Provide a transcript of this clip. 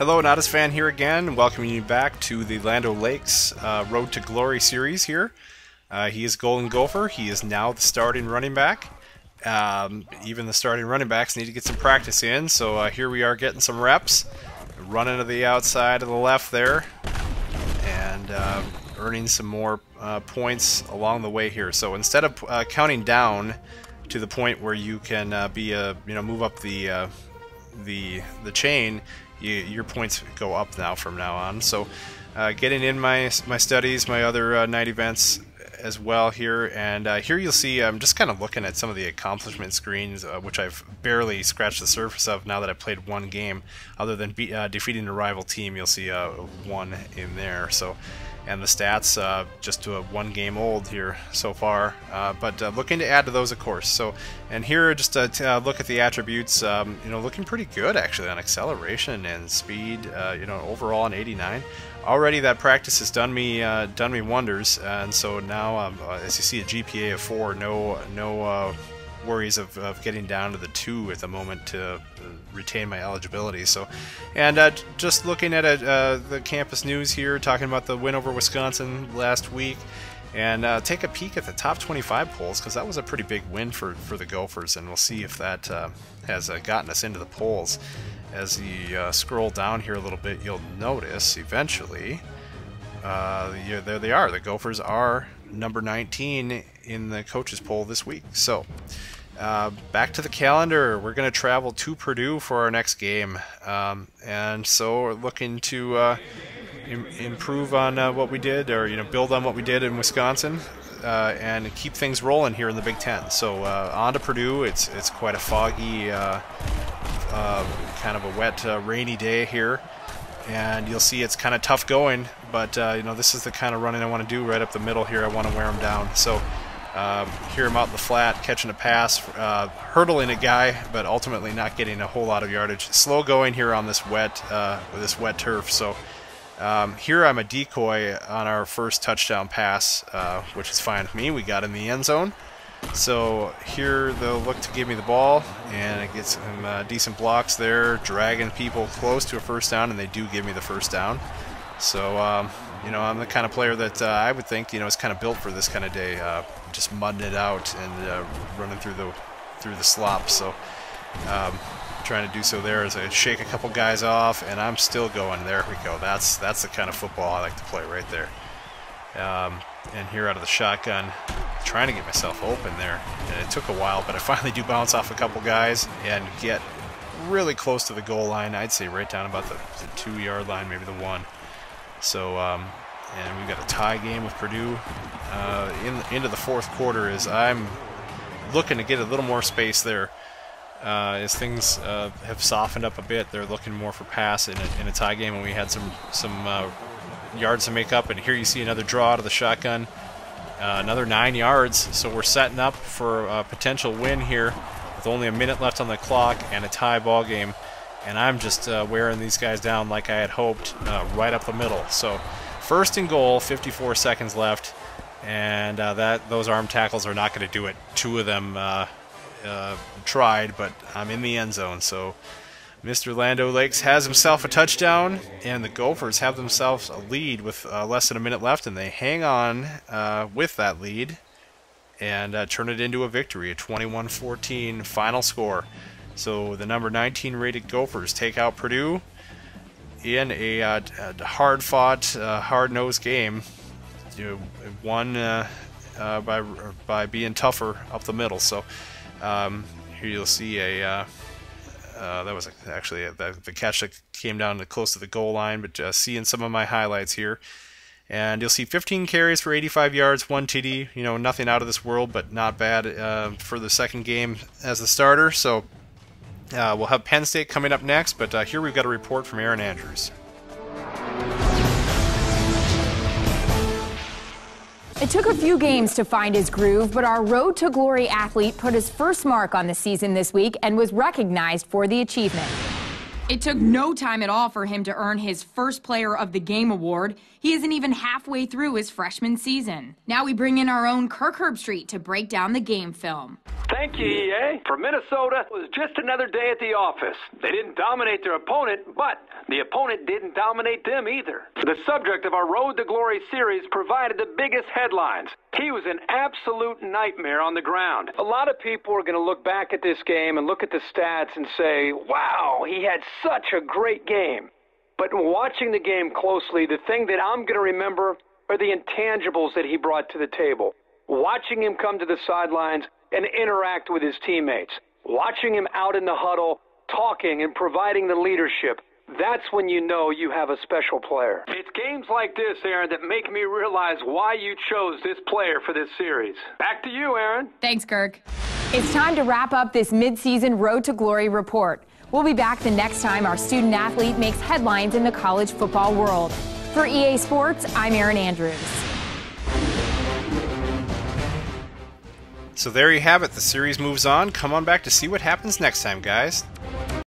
Hello, Nadasfan here again, welcoming you back to the Lando Lakes Road to Glory series here. He is Golden Gopher. He is now the starting running back. Even the starting running backs need to get some practice in, so here we are getting some reps. Running to the outside of the left there, and earning some more points along the way here. So instead of counting down to the point where you can move up the chain, your points go up now from now on. So getting in my studies, my other night events as well here, and here you'll see I'm just kind of looking at some of the accomplishment screens, which I've barely scratched the surface of now that I've played one game. Other than defeating a rival team, you'll see one in there. So, and the stats just to 1 game old here so far, but looking to add to those, of course. So, and here just to look at the attributes, looking pretty good actually on acceleration and speed. Overall an 89. Already that practice has done me wonders, and so now as you see a GPA of 4, no worries of getting down to the 2 at the moment to retain my eligibility. So, and just looking at the campus news here, talking about the win over Wisconsin last week, and take a peek at the top 25 polls, because that was a pretty big win for the Gophers, and we'll see if that has gotten us into the polls. As you scroll down here a little bit, you'll notice eventually, there they are. The Gophers are number 19 in the coaches poll this week. So back to the calendar. We're going to travel to Purdue for our next game, and so we're looking to improve on what we did, or build on what we did in Wisconsin, and keep things rolling here in the Big Ten. So on to Purdue. It's quite a foggy, kind of a wet, rainy day here, and you'll see it's kind of tough going, but this is the kind of running I want to do right up the middle here. I want to wear them down. So here I'm out in the flat, catching a pass, hurdling a guy, but ultimately not getting a whole lot of yardage. Slow going here on this wet turf. So here I'm a decoy on our first touchdown pass, which is fine with me. We got in the end zone. So here they'll look to give me the ball, and it gets some decent blocks there, dragging people close to a first down, and they do give me the first down. So I'm the kind of player that I would think is kind of built for this kind of day, just mudding it out and running through the slop. So trying to do so there as I shake a couple guys off, and I'm still going. There we go. That's the kind of football I like to play right there. And here out of the shotgun, trying to get myself open there, and it took a while, but I finally do bounce off a couple guys and get really close to the goal line. I'd say right down about the 2-yard line, maybe the 1. So and we've got a tie game with Purdue into the fourth quarter, as I'm looking to get a little more space there. As things have softened up a bit, they're looking more for pass in a tie game, and we had some yards to make up. And here you see another draw out of the shotgun, another 9 yards. So we're setting up for a potential win here with only a minute left on the clock and a tie ball game. And I'm just wearing these guys down like I had hoped, right up the middle. So first and goal, 54 seconds left, and those arm tackles are not going to do it. 2 of them tried, but I'm in the end zone. So Mr. Lando Lakes has himself a touchdown, and the Gophers have themselves a lead with less than a minute left, and they hang on with that lead and turn it into a victory, a 21-14 final score. So the number 19 rated Gophers take out Purdue in a hard-fought, hard-nosed game, won by being tougher up the middle. So here you'll see that was actually the catch that came down close to the goal line, but seeing some of my highlights here. And you'll see 15 carries for 85 yards, 1 TD. Nothing out of this world, but not bad for the second game as the starter. So we'll have Penn State coming up next, but here we've got a report from Aaron Andrews. It took a few games to find his groove, but our Road to Glory athlete put his first mark on the season this week and was recognized for the achievement. It took no time at all for him to earn his first Player of the Game award. He isn't even halfway through his freshman season. Now we bring in our own Kirk Herbstreit to break down the game film. Thank you, EA. For Minnesota, it was just another day at the office. They didn't dominate their opponent, but the opponent didn't dominate them either. The subject of our Road to Glory series provided the biggest headlines. He was an absolute nightmare on the ground. A lot of people are going to look back at this game and look at the stats and say, wow, he had such a great game. But watching the game closely, the thing that I'm going to remember are the intangibles that he brought to the table. Watching him come to the sidelines and interact with his teammates. Watching him out in the huddle, talking and providing the leadership. That's when you know you have a special player. It's games like this, Aaron, that make me realize why you chose this player for this series. Back to you, Aaron. Thanks, Kirk. It's time to wrap up this mid-season Road to Glory report. We'll be back the next time our student athlete makes headlines in the college football world. For EA Sports, I'm Aaron Andrews. So there you have it. The series moves on. Come on back to see what happens next time, guys.